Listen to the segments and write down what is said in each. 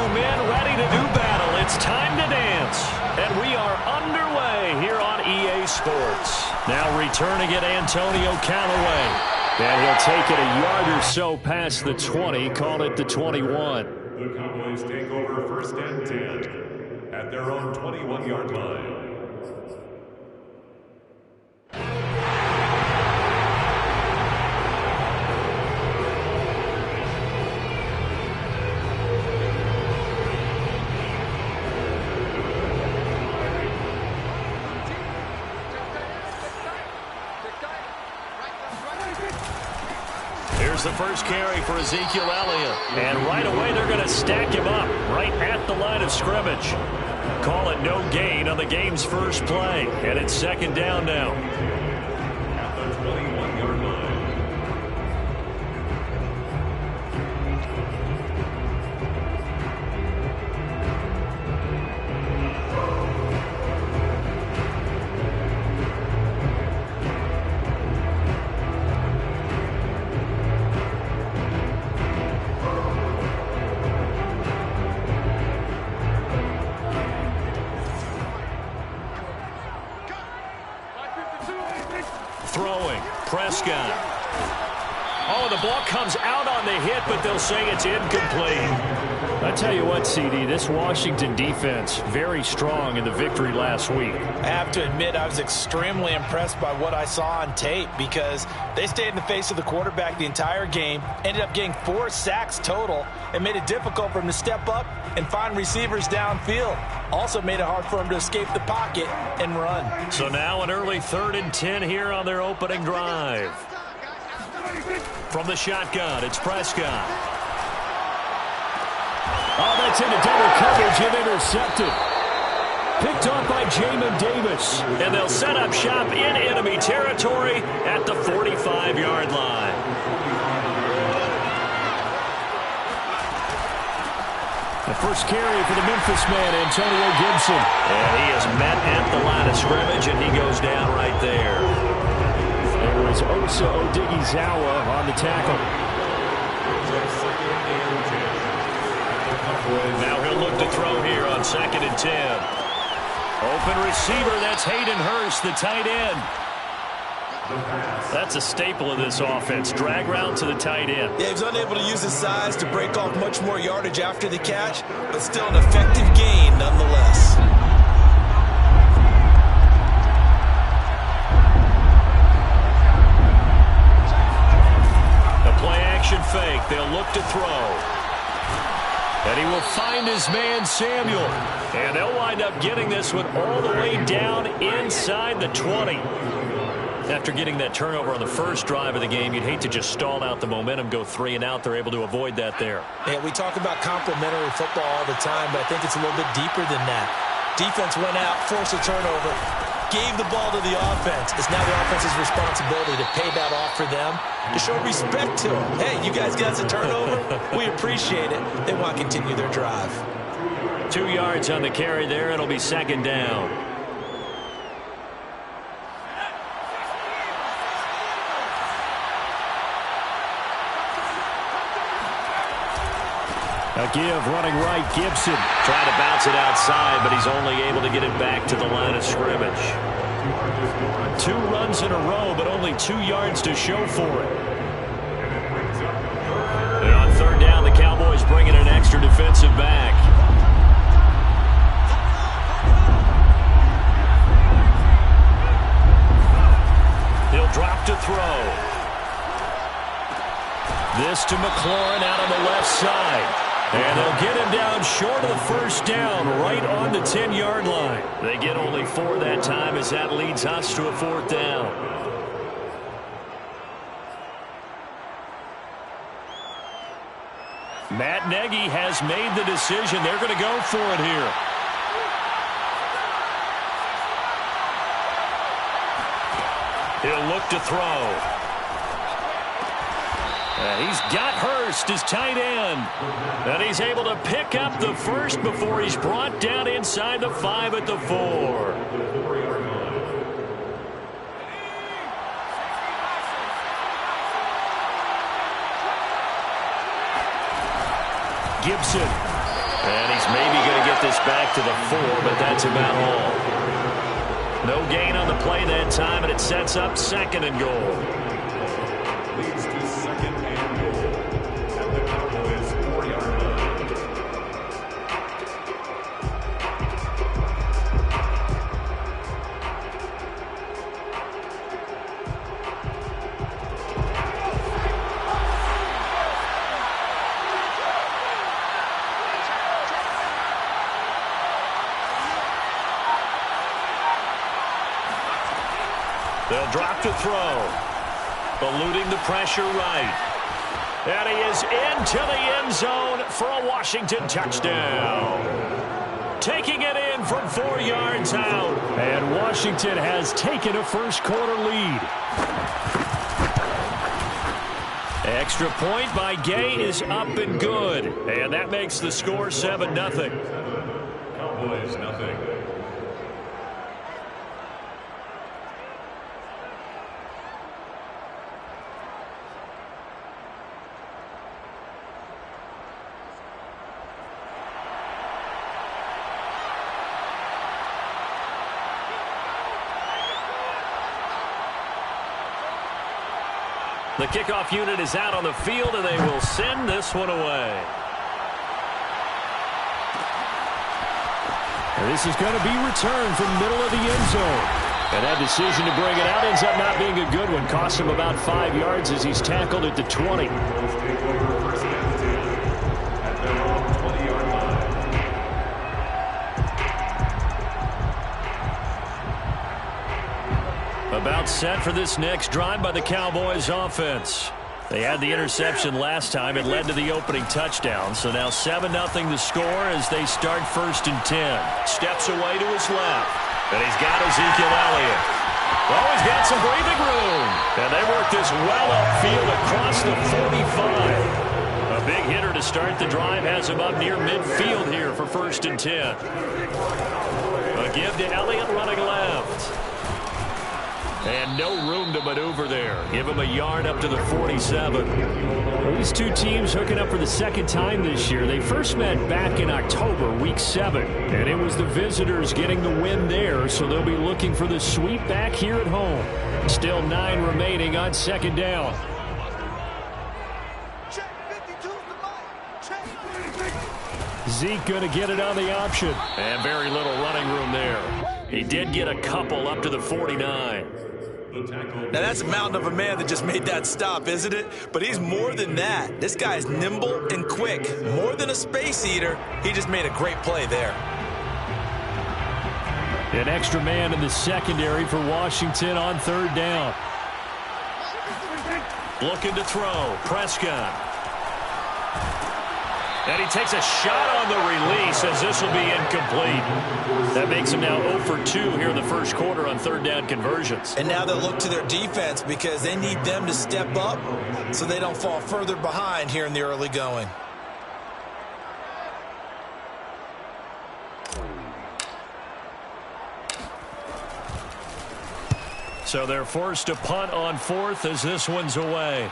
men ready to do battle. It's time to dance. And we are underway here on EA Sports. Now returning it, Antonio Callaway. And he'll take it a yard or so past the 20, call it the 21. The Cowboys take over 1st and 10 at their own 21-yard line. Here's the first carry for Ezekiel Elliott. And right away they're going to stack him up right at the line of scrimmage. Call it no gain on the game's first play. And it's 2nd down now. At the 21-yard line. Throwing, Prescott. Oh, the ball comes out on the hit, but they'll say it's incomplete. I tell you what, CD, this Washington defense, very strong in the victory last week. I have to admit, I was extremely impressed by what I saw on tape because they stayed in the face of the quarterback the entire game, ended up getting 4 sacks total, and made it difficult for him to step up and find receivers downfield. Also made it hard for him to escape the pocket and run. So now an early 3rd and 10 here on their opening drive. From the shotgun, it's Prescott. Oh, that's into double coverage and intercepted. Picked off by Jamin Davis. And they'll set up shop in enemy territory at the 45-yard line. The first carry for the Memphis man, Antonio Gibson. And he is met at the line of scrimmage, and he goes down right there. There was Osa Odighizuwa on the tackle. Now he'll look to throw here on 2nd and 10. Open receiver, that's Hayden Hurst, the tight end. That's a staple of this offense. Drag route to the tight end. Yeah, he was unable to use his size to break off much more yardage after the catch, but still an effective gain nonetheless. A play-action fake. They'll look to throw. And he will find his man, Samuel. And they'll wind up getting this one all the way down inside the 20. After getting that turnover on the first drive of the game, you'd hate to just stall out the momentum, go 3 and out. They're able to avoid that there. Yeah, we talk about complementary football all the time, but I think it's a little bit deeper than that. Defense went out, forced a turnover, gave the ball to the offense. It's now the offense's responsibility to pay that off for them, to show respect to them. Hey, you guys got a turnover? We appreciate it. They want to continue their drive. 2 yards on the carry there. It'll be 2nd down. A give running right, Gibson. Trying to bounce it outside, but he's only able to get it back to the line of scrimmage. 2 runs in a row, but only 2 yards to show for it. And on 3rd down, the Cowboys bring in an extra defensive back. He'll drop to throw. This to McLaurin out on the left side. And they'll get him down short of the first down, right on the 10-yard line. They get only 4 that time as that leads us to a 4th down. Matt Nagy has made the decision. They're going to go for it here. He'll look to throw. He's got Hurst, his tight end. And he's able to pick up the first before he's brought down inside the 5 at the 4. Gibson. And he's maybe going to get this back to the 4, but that's about all. No gain on the play that time, and it sets up 2nd and goal. Leads to 2nd and goal at the Cowboys' 4-yard line. They'll drop to throw. Eluding the pressure right. And he is into the end zone for a Washington touchdown. Taking it in from 4 yards out. And Washington has taken a first-quarter lead. Extra point by Gay is up and good. And that makes the score 7-0. Cowboys, nothing. The kickoff unit is out on the field, and they will send this one away. And this is going to be returned from middle of the end zone. And that decision to bring it out ends up not being a good one. Costs him about 5 yards as he's tackled at the 20. Take over 1st and 10 at their own 20-yard line. About set for this next drive by the Cowboys offense. They had the interception last time. It led to the opening touchdown. So now 7-0 the score as they start 1st and 10. Steps away to his left. And he's got Ezekiel Elliott. Oh, he's got some breathing room. And they work this well upfield across the 45. A big hitter to start the drive has him up near midfield here for 1st and 10. A give to Elliott running left. And no room to maneuver there. Give him a yard up to the 47. Well, these two teams hooking up for the 2nd time this year. They first met back in October, week 7. And it was the visitors getting the win there, so they'll be looking for the sweep back here at home. Still 9 remaining on 2nd down. Zeke going to get it on the option. And very little running room there. He did get a couple up to the 49. Now, that's a mountain of a man that just made that stop, isn't it? But he's more than that. This guy's nimble and quick. More than a space eater. He just made a great play there. An extra man in the secondary for Washington on 3rd down. Looking to throw. Prescott. And he takes a shot on the release as this will be incomplete. That makes him now 0 for 2 here in the first quarter on 3rd down conversions. And now they'll look to their defense because they need them to step up so they don't fall further behind here in the early going. So they're forced to punt on 4th as this one's away.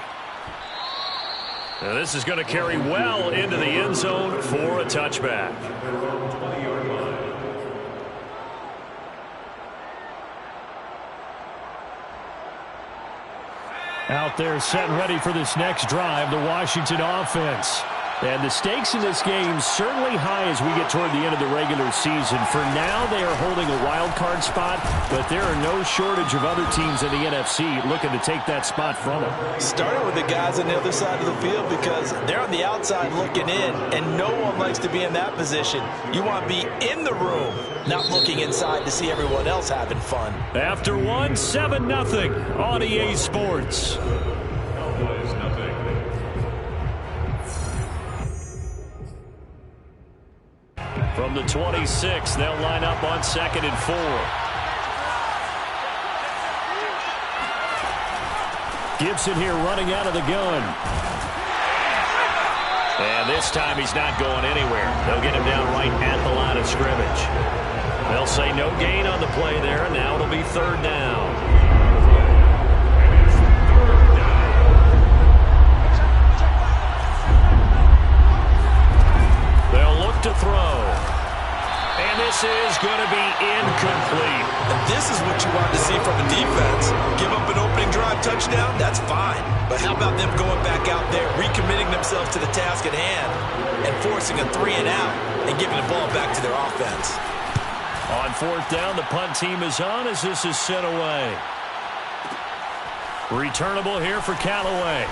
Now this is going to carry well into the end zone for a touchback. Out there set and ready for this next drive, the Washington offense. And the stakes in this game certainly high as we get toward the end of the regular season. For now, they are holding a wild card spot, but there are no shortage of other teams in the NFC looking to take that spot from them. Starting with the guys on the other side of the field because they're on the outside looking in, and no one likes to be in that position. You want to be in the room, not looking inside to see everyone else having fun. After 7-0 on EA Sports. Cowboys, nothing. From the 26, they'll line up on 2nd and 4. Gibson here running out of the gun. And this time he's not going anywhere. They'll get him down right at the line of scrimmage. They'll say no gain on the play there, and now it'll be 3rd down. They'll look to throw. And this is going to be incomplete. And this is what you want to see from a defense. Give up an opening drive touchdown, that's fine. But how about them going back out there, recommitting themselves to the task at hand, and forcing a 3-and-out, and giving the ball back to their offense. On 4th down, the punt team is on as this is sent away. Returnable here for Callaway.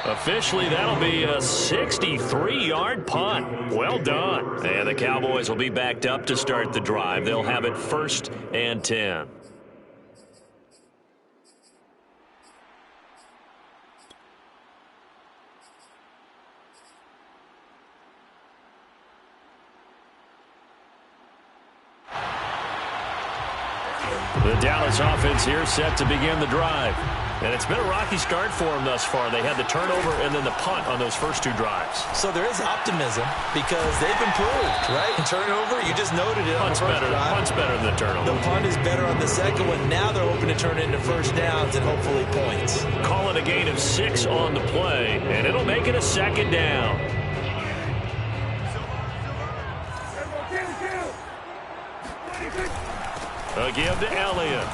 Officially, that'll be a 63-yard punt. Well done. And the Cowboys will be backed up to start the drive. They'll have it 1st and 10. The Dallas offense here set to begin the drive. And it's been a rocky start for them thus far. They had the turnover and then the punt on those first 2 drives. So there is optimism because they've improved, right? Turnover, you just noted it on the first drive. Punt's better than the turnover. The punt is better on the second one. Now they're hoping to turn it into first downs and hopefully points. Call it a gain of 6 on the play, and it'll make it a 2nd down. A give to Elliott.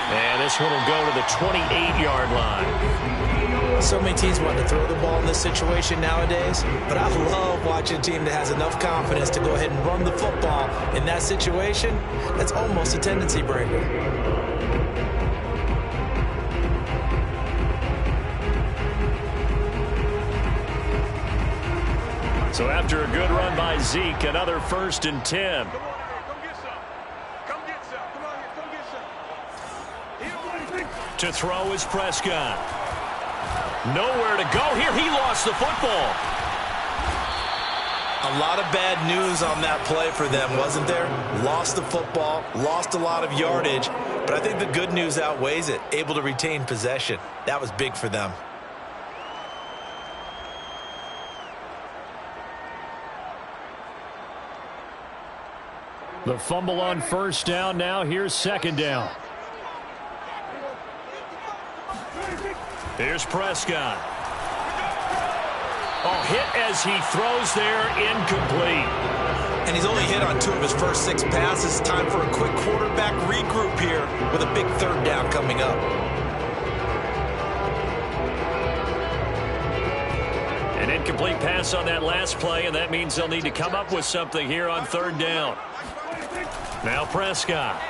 And this one will go to the 28-yard line. So many teams want to throw the ball in this situation nowadays, but I love watching a team that has enough confidence to go ahead and run the football in that situation. That's almost a tendency breaker. So after a good run by Zeke, another 1st and 10. To throw is Prescott. Nowhere to go here. He lost the football. A lot of bad news on that play for them, wasn't there? Lost the football, lost a lot of yardage, but I think the good news outweighs it. Able to retain possession. That was big for them. The fumble on 1st down. Now here's 2nd down. Here's Prescott. Oh, hit as he throws there, incomplete. And he's only hit on 2 of his first 6 passes. Time for a quick quarterback regroup here with a big 3rd down coming up. An incomplete pass on that last play, and that means they'll need to come up with something here on 3rd down. Now Prescott.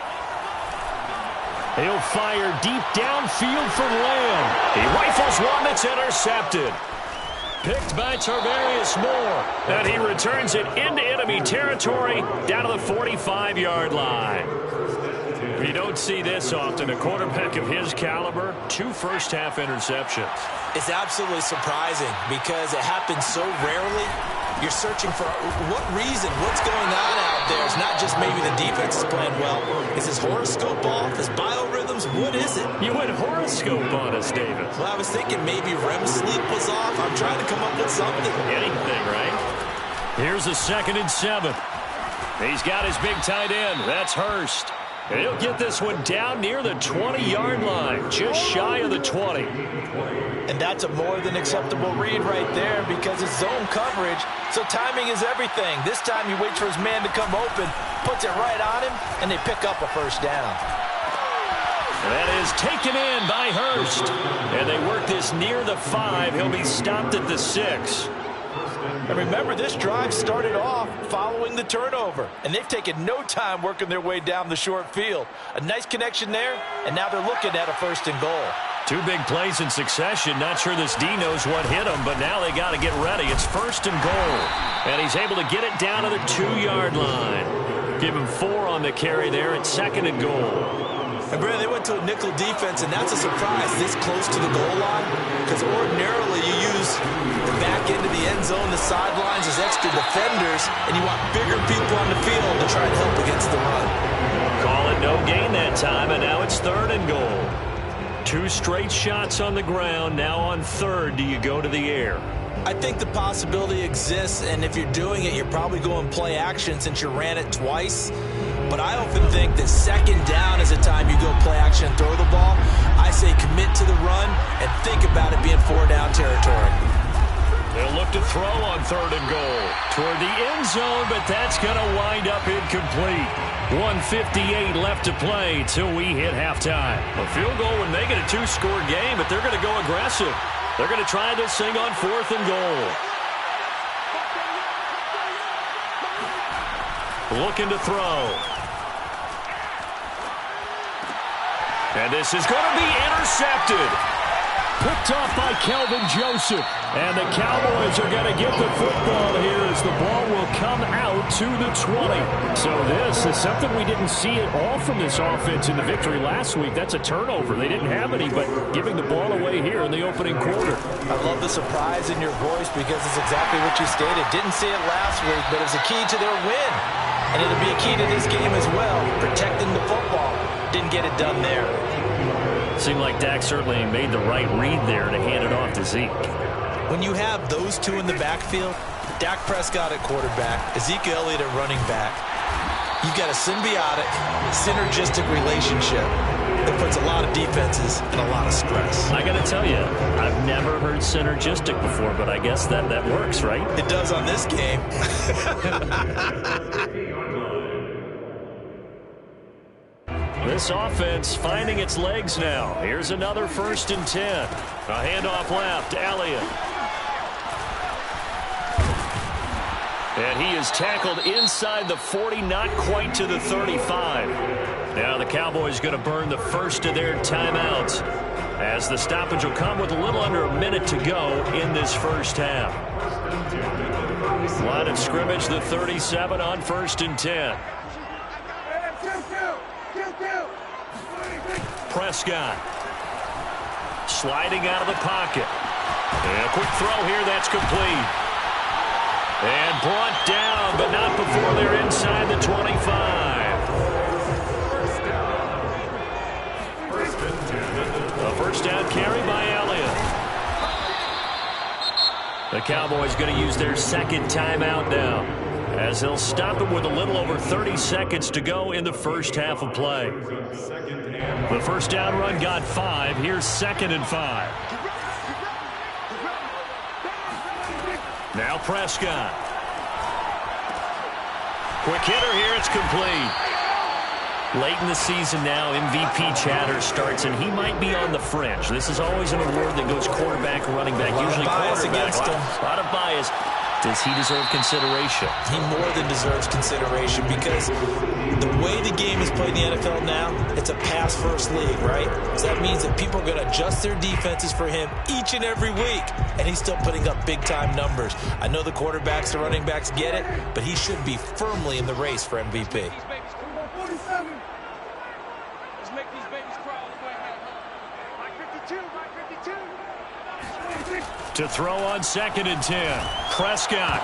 He'll fire deep downfield for Lamb. He rifles one that's intercepted. Picked by Tarvarius Moore. And he returns it into enemy territory down to the 45-yard line. You don't see this often. A quarterback of his caliber, 2 first-half interceptions. It's absolutely surprising because it happens so rarely. You're searching for what reason, what's going on out there. It's not just maybe the defense is playing well. Is his horoscope off? His biorhythms? What is it? You went horoscope on us, David. Well, I was thinking maybe REM sleep was off. I'm trying to come up with something. Anything, right? Here's a 2nd and 7. He's got his big tight end. That's Hurst. And he'll get this one down near the 20-yard line, just shy of the 20. And that's a more than acceptable read right there because it's zone coverage, so timing is everything. This time he waits for his man to come open, puts it right on him, and they pick up a 1st down. That is taken in by Hurst. And they work this near the 5. He'll be stopped at the 6. And remember, this drive started off following the turnover, and they've taken no time working their way down the short field. A nice connection there, and now they're looking at a 1st and goal. 2 big plays in succession. Not sure this D knows what hit him, but now they got to get ready. It's 1st and goal, and he's able to get it down to the 2-yard line. Give him 4 on the carry there at 2nd and goal. And, Brandon, they went to a nickel defense, and that's a surprise this close to the goal line because ordinarily you use the back end of the end zone, the sidelines as extra defenders, and you want bigger people on the field to try and help against the run. Call it no gain that time, and now it's 3rd and goal. 2 straight shots on the ground. Now on 3rd, do you go to the air? I think the possibility exists, and if you're doing it, you're probably going play action since you ran it twice. But I often think that 2nd down is a time you go play action and throw the ball. I say commit to the run and think about it being 4-down territory. throw on 3rd and goal. Toward the end zone, but that's going to wind up incomplete. 1:58 left to play till we hit halftime. A field goal would make it a 2-score game, but they're going to go aggressive. They're going to try this thing on 4th and goal. Looking to throw. And this is going to be intercepted. Picked off by Kelvin Joseph. And the Cowboys are going to get the football here as the ball will come out to the 20. So this is something we didn't see at all from this offense in the victory last week. That's a turnover. They didn't have any, but giving the ball away here in the opening quarter. I love the surprise in your voice because it's exactly what you stated. Didn't see it last week, but it's a key to their win. And it'll be a key to this game as well, protecting the football. Didn't get it done there. Seemed like Dak certainly made the right read there to hand it off to Zeke. When you have those two in the backfield, Dak Prescott at quarterback, Ezekiel Elliott at running back, you've got a symbiotic, synergistic relationship that puts a lot of defenses in a lot of stress. I got to tell you, I've never heard synergistic before, but I guess that works, right? It does on this game. This offense finding its legs now. Here's another 1st and 10. A handoff left, Elliott. And he is tackled inside the 40, not quite to the 35. Now the Cowboys going to burn the first of their timeouts as the stoppage will come with a little under a minute to go in this first half. Line of scrimmage, the 37 on 1st and 10. Prescott sliding out of the pocket. And a quick throw here, that's complete. And brought down, but not before they're inside the 25. A first down carry by Elliott. The Cowboys going to use their second timeout now, as they'll stop it with a little over 30 seconds to go in the first half of play. The first down run got 5. Here's 2nd and 5. Now Prescott. Quick hitter here. It's complete. Late in the season now, MVP chatter starts, and he might be on the fringe. This is always an award that goes quarterback, running back, usually quarterback. A lot of bias. Does he deserve consideration? He more than deserves consideration because the way the game is played in the NFL now, it's a pass-first league, right? So that means that people are going to adjust their defenses for him each and every week, and he's still putting up big-time numbers. I know the quarterbacks, the running backs get it, but he should be firmly in the race for MVP. To throw on 2nd and 10. Prescott.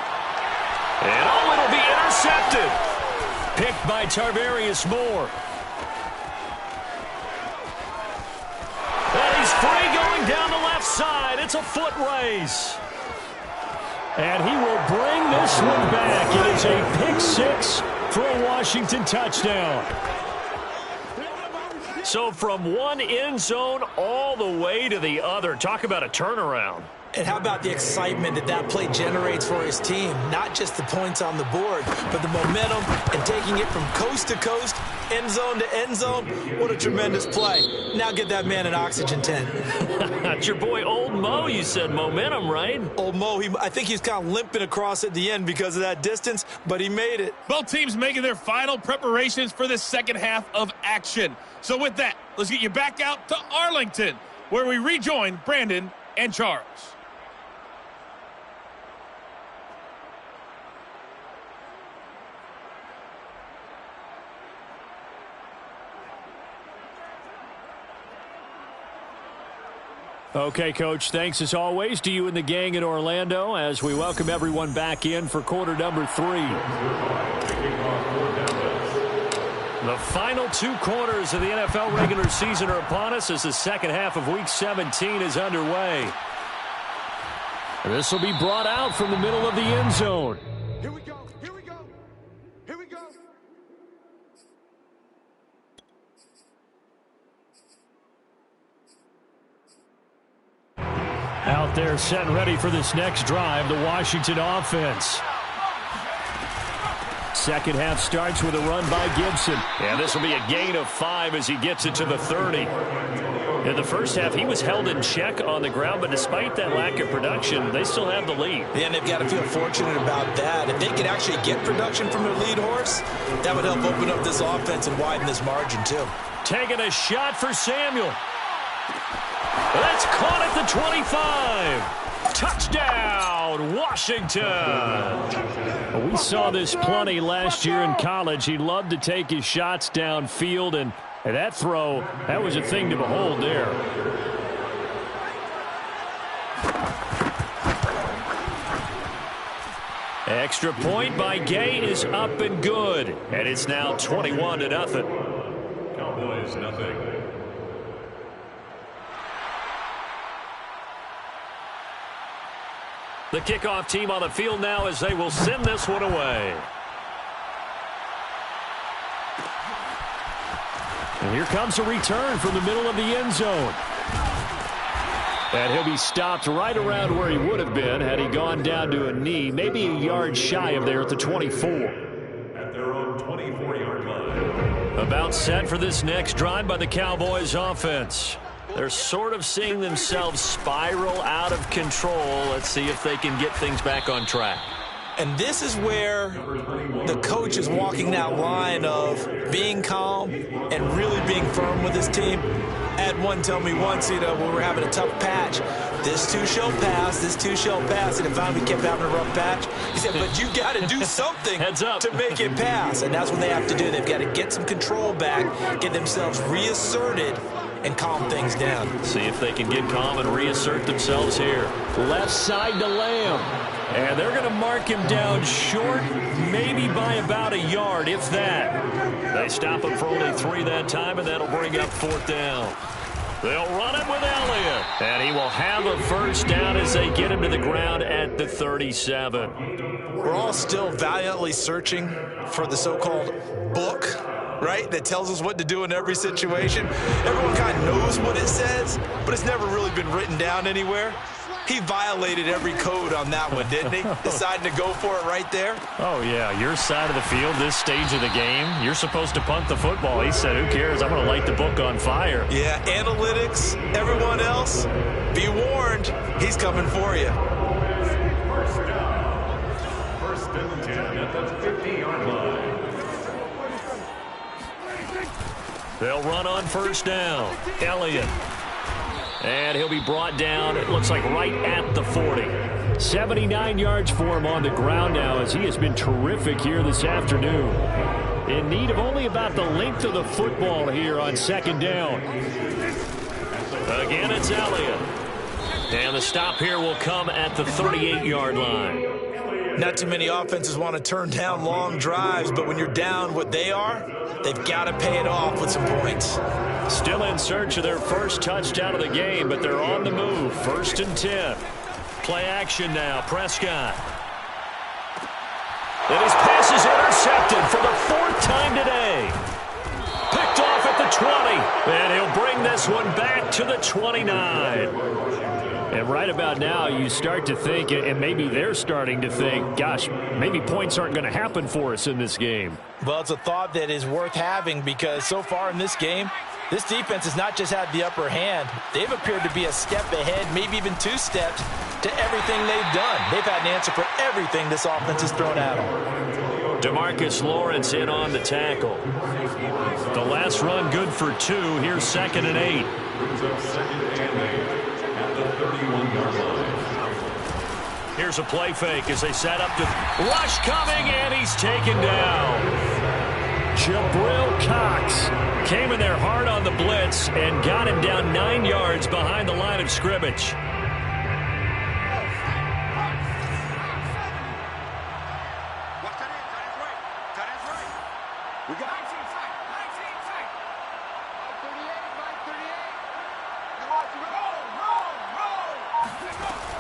And it'll be intercepted. Picked by Tarvarius Moore. And he's free going down the left side. It's a foot race. And he will bring this one back. It is a pick-6 for a Washington touchdown. So from one end zone all the way to the other. Talk about a turnaround. And how about the excitement that play generates for his team? Not just the points on the board, but the momentum and taking it from coast to coast, end zone to end zone. What a tremendous play. Now get that man an oxygen tent. That's your boy Old Mo. You said momentum, right? Old Mo, I think he's kind of limping across at the end because of that distance, but he made it. Both teams making their final preparations for the second half of action. So with that, let's get you back out to Arlington, where we rejoin Brandon and Charles. Okay, Coach, thanks as always to you and the gang in Orlando as we welcome everyone back in for quarter number 3. The final 2 quarters of the NFL regular season are upon us as the second half of Week 17 is underway. This will be brought out from the middle of the end zone. Here we go. Here we go. Here we go. Out They're set and ready for this next drive, the Washington offense. Second half starts with a run by Gibson. And this will be a gain of 5 as he gets it to the 30. In the first half, he was held in check on the ground, but despite that lack of production, they still have the lead. Yeah, and they've got to feel fortunate about that. If they could actually get production from their lead horse, that would help open up this offense and widen this margin, too. Taking a shot for Samuel. That's caught at the 25. Touchdown, Washington. We saw this plenty last year in college. He loved to take his shots downfield, and that throw, that was a thing to behold there. Extra point by Gay is up and good. And it's now 21-0. Cowboys, nothing. The kickoff team on the field now as they will send this one away. And here comes a return from the middle of the end zone. And he'll be stopped right around where he would have been had he gone down to a knee, maybe a yard shy of there at the 24. At their own 24-yard line. About set for this next drive by the Cowboys offense. They're sort of seeing themselves spiral out of control. Let's see if they can get things back on track. And this is where the coach is walking that line of being calm and really being firm with his team. I had one tell me once, when we were having a tough patch, this too shall pass, this too shall pass. And if finally we kept having a rough patch, he said, but you got to do something Heads up. to make it pass. And that's what they have to do. They've got to get some control back, get themselves reasserted, and calm things down. See if they can get calm and reassert themselves here. Left side to Lamb. And they're going to mark him down short, maybe by about a yard, if that. They stop him for only 3 that time, and that'll bring up 4th down. They'll run it with Elliott. And he will have a first down as they get him to the ground at the 37. We're all still valiantly searching for the so-called book, right, that tells us what to do in every situation. Everyone kind of knows what it says, but it's never really been written down anywhere. He violated every code on that one, didn't he? Deciding to go for it right there. Oh, yeah, your side of the field, this stage of the game, you're supposed to punt the football. He said, who cares? I'm going to light the book on fire. Yeah, analytics, everyone else, be warned, he's coming for you. First down. First and 10 at the 50-yard line. They'll run on first down. Elliott. And he'll be brought down, it looks like right at the 40. 79 yards for him on the ground now as he has been terrific here this afternoon. In need of only about the length of the football here on second down. Again, it's Elliott. And the stop here will come at the 38-yard line. Not too many offenses want to turn down long drives, but when you're down what they are, they've got to pay it off with some points. Still in search of their first touchdown of the game, but they're on the move. 1st and 10. Play action now. Prescott. And his pass is intercepted for the 4th time today. Picked off at the 20. And he'll bring this one back to the 29. And right about now, you start to think, and maybe they're starting to think, gosh, maybe points aren't going to happen for us in this game. Well, it's a thought that is worth having because so far in this game, this defense has not just had the upper hand. They've appeared to be a step ahead, maybe even 2 steps to everything they've done. They've had an answer for everything this offense has thrown at them. DeMarcus Lawrence in on the tackle. The last run good for 2. Here's 2nd and 8. Brings up 2nd and 8 at the 31-yard line. Here's a play fake as they set up to rush coming, and he's taken down. Jabril Cox Came in there hard on the blitz and got him down 9 yards behind the line of scrimmage.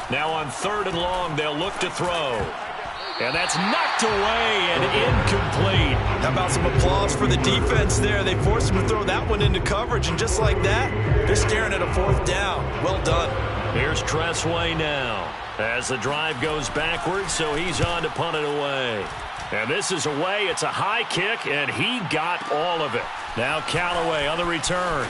Now on 3rd and long, they'll look to throw. And that's knocked away and incomplete. How about some applause for the defense there? They forced him to throw that one into coverage, and just like that, they're staring at a 4th down. Well done. Here's Tressway now as the drive goes backwards, so he's on to punt it away. And this is away. It's a high kick, and he got all of it. Now Callaway on the return.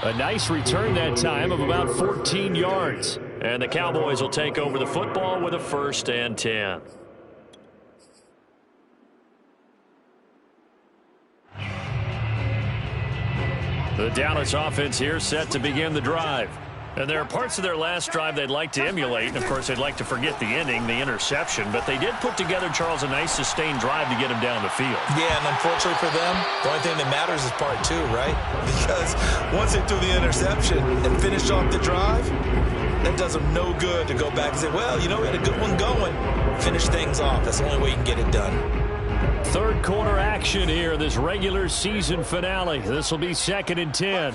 A nice return that time of about 14 yards. And the Cowboys will take over the football with a 1st and 10. The Dallas offense here set to begin the drive. And there are parts of their last drive they'd like to emulate. And, of course, they'd like to forget the ending, the interception. But they did put together, Charles, a nice sustained drive to get him down the field. Yeah, and unfortunately for them, the only thing that matters is part 2, right? Because once they threw the interception and finished off the drive, that does them no good to go back and say, well, you know, we had a good one going. Finish things off. That's the only way you can get it done. Third quarter action here, this regular season finale. This will be 2nd and 10.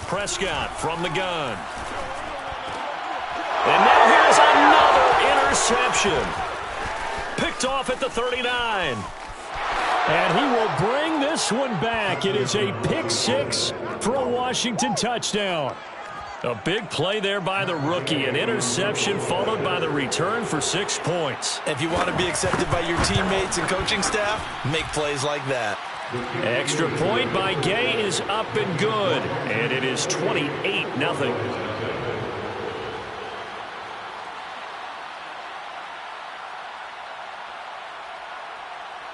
Prescott from the gun. And now here's another interception. Picked off at the 39. And he will bring this one back. It is a pick 6 for a Washington touchdown. A big play there by the rookie. An interception followed by the return for 6 points. If you want to be accepted by your teammates and coaching staff, make plays like that. Extra point by Gay is up and good. And it is 28-0.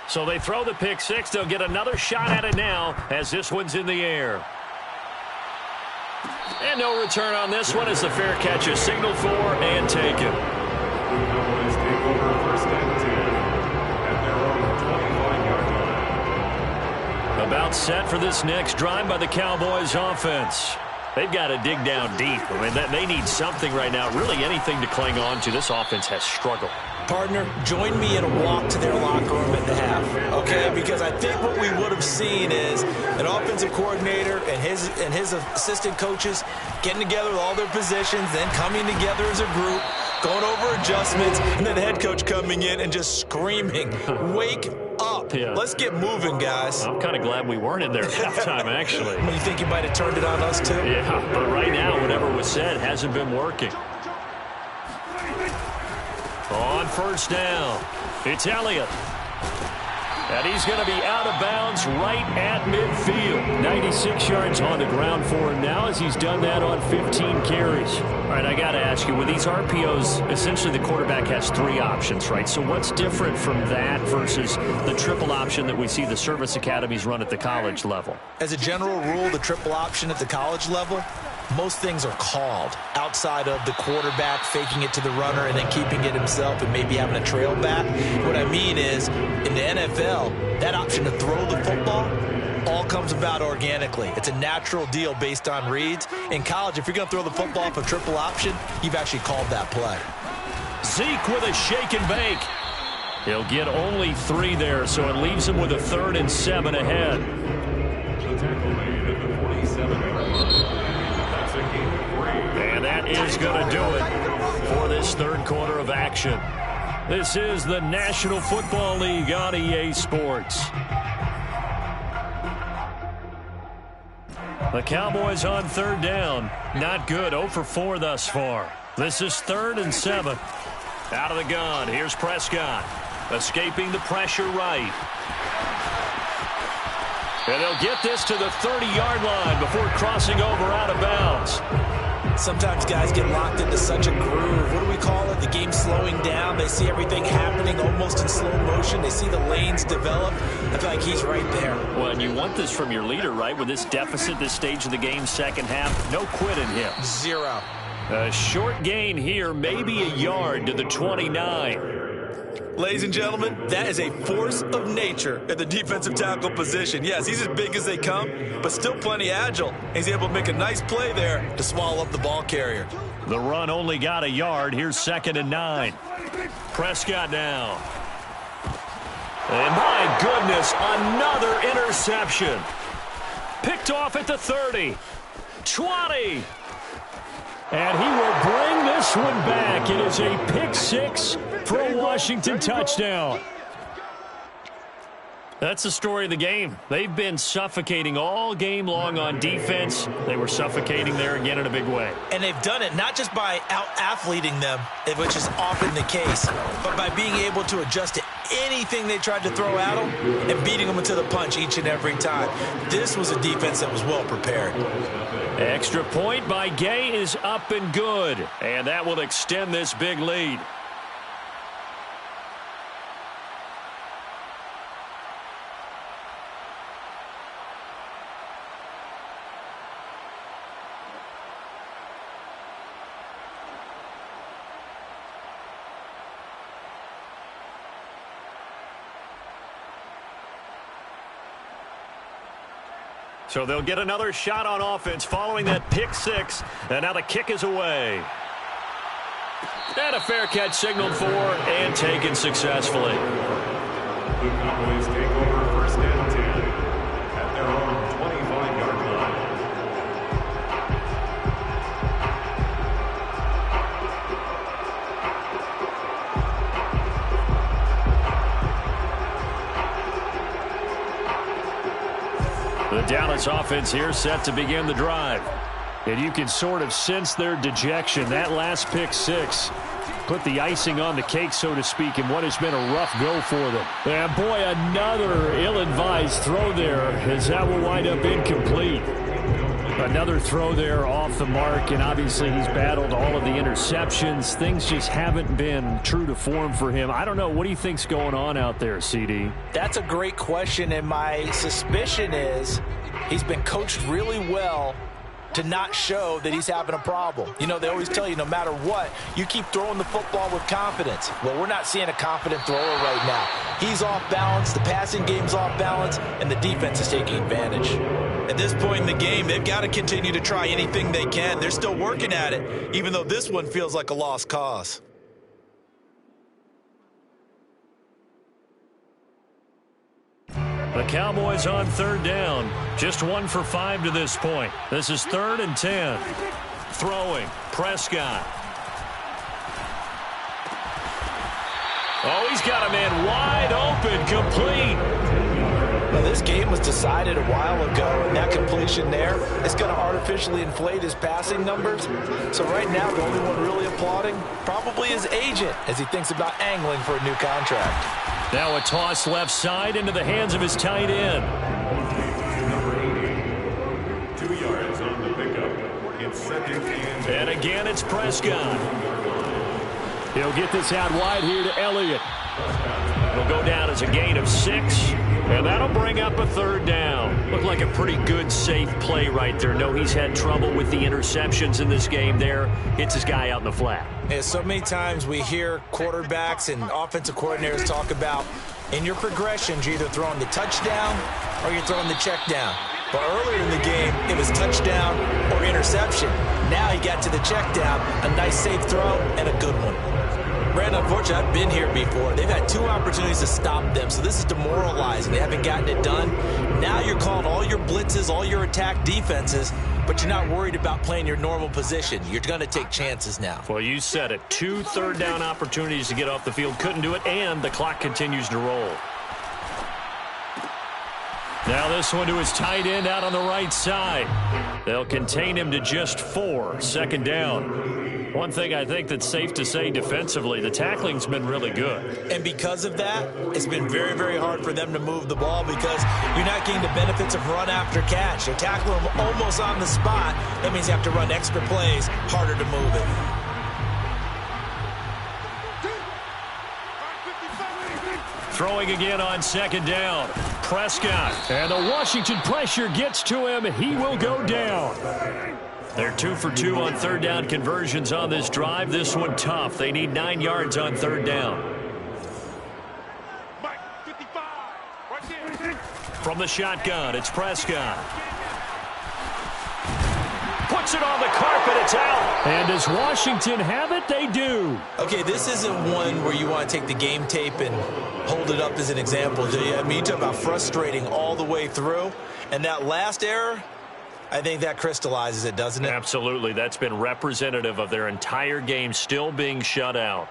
So they throw the pick 6. They'll get another shot at it now as this one's in the air. And no return on this one as the fair catch is signaled for and taken. Cowboys take over 1st and 10 at their own 25-yard line. About set for this next drive by the Cowboys offense. They've got to dig down deep. I mean, they need something right now, really anything to cling on to. This offense has struggled. Partner, join me in a walk to their locker room at the half, okay? Because I think what we would have seen is an offensive coordinator and his assistant coaches getting together with all their positions, then coming together as a group, going over adjustments, and then the head coach coming in and just screaming, wake up. Yeah. Let's get moving, guys. I'm kind of glad we weren't in there at halftime, actually. You think you might have turned it on us, too? Yeah, but right now, whatever was said hasn't been working. On 1st down, it's Elliott. And he's going to be out of bounds right at midfield. 96 yards on the ground for him now as he's done that on 15 carries. All right, I got to ask you, with these RPOs, essentially the quarterback has 3 options, right? So what's different from that versus the triple option that we see the service academies run at the college level? As a general rule, the triple option at the college level, most things are called outside of the quarterback faking it to the runner and then keeping it himself and maybe having a trail back. What I mean is, in the NFL, that option to throw the football all comes about organically. It's a natural deal based on reads. In college, if you're going to throw the football off a triple option, you've actually called that play. Zeke with a shake and bake. He'll get only 3 there, so it leaves him with a 3rd and 7 ahead. The tackle made at the 47-yard line. That's a gain of 3. And that is going to do it for this 3rd quarter of action. This is the National Football League on EA Sports. The Cowboys on 3rd down. Not good. 0 for 4 thus far. This is 3rd and 7. Out of the gun. Here's Prescott. Escaping the pressure right. And they'll get this to the 30-yard line before crossing over out of bounds. Sometimes guys get locked into such a groove. What do we call it? The game slowing down. They see everything happening almost in slow motion. They see the lanes develop. I feel like he's right there. Well, and you want this from your leader, right? With this deficit, this stage of the game, second half, no quitting him. 0. A short gain here, maybe a yard to the 29. Ladies and gentlemen, that is a force of nature at the defensive tackle position. Yes, he's as big as they come, but still plenty agile. He's able to make a nice play there to swallow up the ball carrier. The run only got a yard. Here's 2nd and 9. Prescott now. And my goodness, another interception. Picked off at the 30. 20. And he will bring this one back. It is a pick 6 for a Washington touchdown. That's the story of the game. They've been suffocating all game long on defense. They were suffocating there again in a big way. And they've done it not just by out-athleting them, which is often the case, but by being able to adjust to anything they tried to throw at them and beating them into the punch each and every time. This was a defense that was well prepared. Extra point by Gay is up and good. And that will extend this big lead. So they'll get another shot on offense following that pick six. And now the kick is away. And a fair catch signaled for and taken successfully. The Cowboys take over first and 10 at their own 25-yard line. The Dallas offense here set to begin the drive. And you can sort of sense their dejection. That last pick six put the icing on the cake, so to speak, in what has been a rough go for them. And boy, another ill-advised throw there, as that will wind up incomplete. Another throw there off the mark, and obviously he's battled all of the interceptions. Things just haven't been true to form for him. I don't know. What do you think's going on out there, CD? That's a great question, and my suspicion is he's been coached really well to not show that he's having a problem. You know, they always tell you no matter what, you keep throwing the football with confidence. Well, we're not seeing a confident thrower right now. He's off balance, the passing game's off balance, and the defense is taking advantage. At this point in the game, they've got to continue to try anything they can. They're still working at it, even though this one feels like a lost cause. The Cowboys on third down. Just 1 for 5 to this point. This is 3rd and 10. Throwing. Prescott. Oh, he's got a man wide open. Complete. Well, this game was decided a while ago, and that completion there is going to artificially inflate his passing numbers. So right now, the only one really applauding probably his agent as he thinks about angling for a new contract. Now a toss left side into the hands of his tight end. Number 80, 2 yards on the pickup. It's 2nd and 10. And again, it's Prescott. He'll get this out wide here to Elliott. It'll go down as a gain of 6. And that'll bring up a 3rd down. Looked like a pretty good, safe play right there. No, he's had trouble with the interceptions in this game there. Hits his guy out in the flat. Yeah, so many times we hear quarterbacks and offensive coordinators talk about in your progressions, you're either throwing the touchdown or you're throwing the check down. But earlier in the game, it was touchdown or interception. Now he got to the check down, a nice safe throw, and a good one. Brandon, unfortunately, I've been here before. They've had 2 opportunities to stop them, so this is demoralizing. They haven't gotten it done. Now you're calling all your blitzes, all your attack defenses, but you're not worried about playing your normal position. You're going to take chances now. Well, you said it. 2 third down opportunities to get off the field. Couldn't do it, and the clock continues to roll. Now this one to his tight end out on the right side. They'll contain him to just 4. 2nd down. One thing I think that's safe to say defensively, the tackling's been really good. And because of that, it's been very, very hard for them to move the ball because you're not getting the benefits of run after catch. You're tackling them almost on the spot. That means you have to run extra plays, harder to move it. Throwing again on 2nd down. Prescott. And the Washington pressure gets to him. He will go down. They're 2 for 2 on 3rd down conversions on this drive. This one tough. They need 9 yards on 3rd down. From the shotgun, it's Prescott. Puts it on the carpet. It's out. And does Washington have it? They do. Okay, this isn't one where you want to take the game tape and hold it up as an example, do you? I mean, you talk about frustrating all the way through. And that last error, I think that crystallizes it, doesn't it? Absolutely. That's been representative of their entire game still being shut out.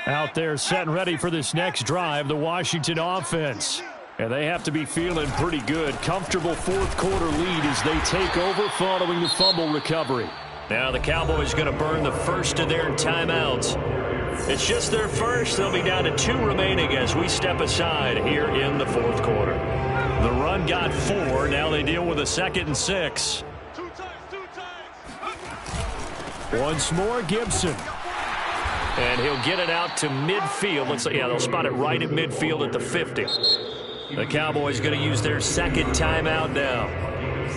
Out there set and ready for this next drive, the Washington offense. And they have to be feeling pretty good. Comfortable fourth quarter lead as they take over following the fumble recovery. Now the Cowboys going to burn the first of their timeouts. It's just their first. They'll be down to 2 remaining as we step aside here in the fourth quarter. The run got 4. Now they deal with a 2nd and 6. Once more, Gibson. And he'll get it out to midfield. They'll spot it right at midfield at the 50. The Cowboys going to use their 2nd timeout now.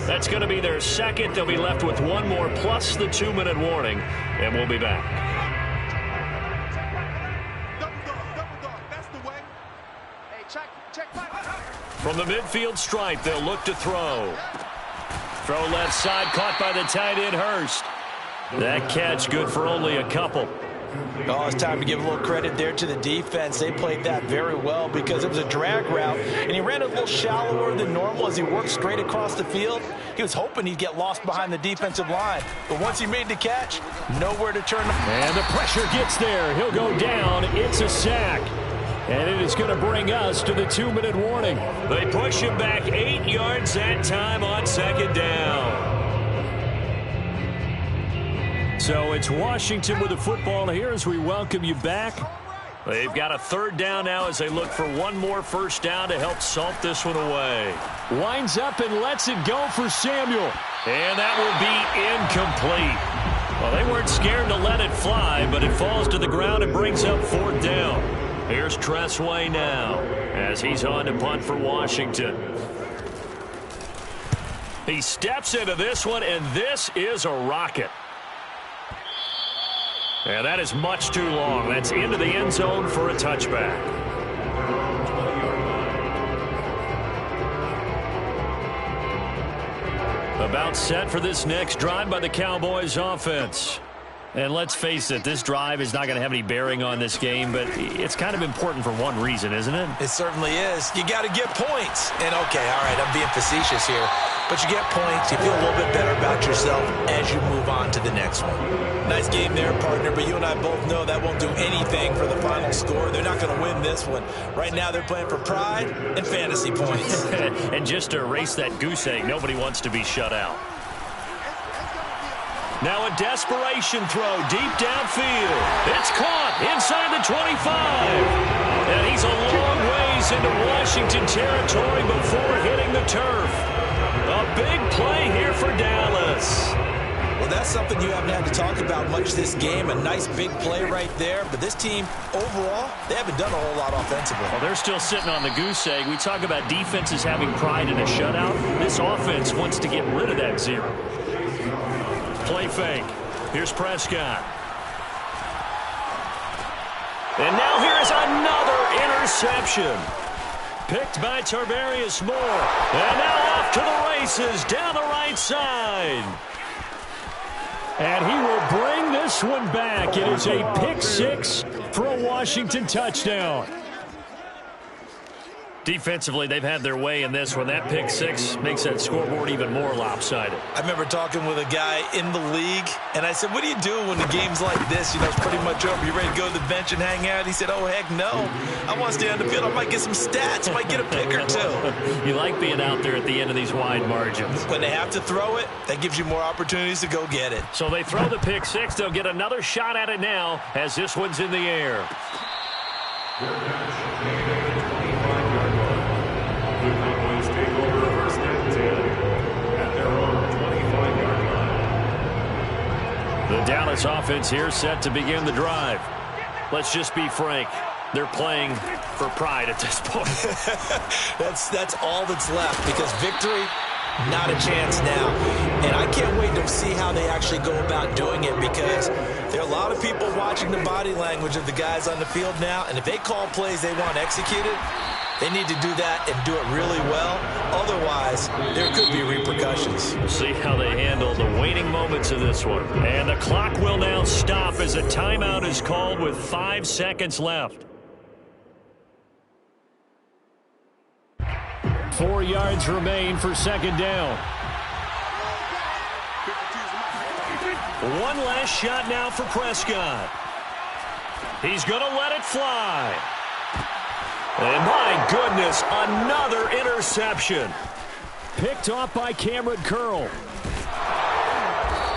That's going to be their 2nd. They'll be left with 1 more plus the 2-minute warning, and we'll be back. That's the way. Hey, check back. From the midfield stripe, they'll look to throw. Throw left side, caught by the tight end, Hurst. That catch good for only a couple. Oh, it's time to give a little credit there to the defense. They played that very well because it was a drag route, and he ran a little shallower than normal as he worked straight across the field. He was hoping he'd get lost behind the defensive line, but once he made the catch, nowhere to turn. And the pressure gets there. He'll go down. It's a sack. And it is going to bring us to the 2-minute warning. They push him back 8 yards that time on 2nd down. So it's Washington with the football here as we welcome you back. They've got a 3rd down now as they look for 1 more first down to help salt this one away. Winds up and lets it go for Samuel. And that will be incomplete. Well, they weren't scared to let it fly, but it falls to the ground and brings up 4th down. Here's Tressway now as he's on to punt for Washington. He steps into this one, and this is a rocket. And that is much too long. That's into the end zone for a touchback. About set for this next drive by the Cowboys offense. And let's face it, this drive is not going to have any bearing on this game, but it's kind of important for one reason, isn't it? It certainly is. You got to get points. And, okay, all right, I'm being facetious here. But you get points, you feel a little bit better about yourself as you move on to the next one. Nice game there, partner, but you and I both know that won't do anything for the final score. They're not going to win this one. Right now they're playing for pride and fantasy points. And just to erase that goose egg, nobody wants to be shut out. Now a desperation throw deep downfield. It's caught inside the 25. And he's a long ways into Washington territory before hitting the turf. A big play here for Dallas. Well, that's something you haven't had to talk about much this game. A nice big play right there. But this team, overall, they haven't done a whole lot offensively. Well, they're still sitting on the goose egg. We talk about defenses having pride in a shutout. This offense wants to get rid of that 0. Play fake. Here's Prescott. And now here's another interception. Picked by Tarvarius Moore. And now off to the races down the right side. And he will bring this one back. It is a pick 6 for a Washington touchdown. Defensively, they've had their way in this one. That pick 6 makes that scoreboard even more lopsided. I remember talking with a guy in the league, and I said, what do you do when the game's like this? You know, it's pretty much over. You ready to go to the bench and hang out? He said, oh, heck no. I want to stay on the field. I might get some stats. I might get a pick or 2. You like being out there at the end of these wide margins. When they have to throw it, that gives you more opportunities to go get it. So they throw the pick 6. They'll get another shot at it now as this one's in the air. The Dallas offense here set to begin the drive. Let's just be frank. They're playing for pride at this point. That's all that's left because victory, not a chance now. And I can't wait to see how they actually go about doing it because there are a lot of people watching the body language of the guys on the field now. And if they call plays they want executed, they need to do that and do it really well. Otherwise, there could be repercussions. We'll see how they handle the waning moments of this one. And the clock will now stop as a timeout is called with 5 seconds left. 4 yards remain for 2nd down. One last shot now for Prescott. He's going to let it fly. And my goodness, another interception. Picked off by Cameron Curl.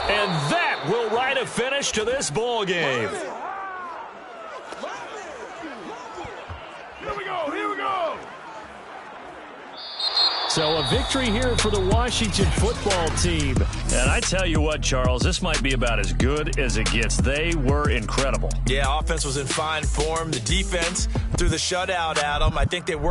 And that will write a finish to this ball game. Here we go, here we go. So a victory here for the Washington football team. And I tell you what, Charles, this might be about as good as it gets. They were incredible. Yeah, offense was in fine form. The defense threw the shutout at them. I think they were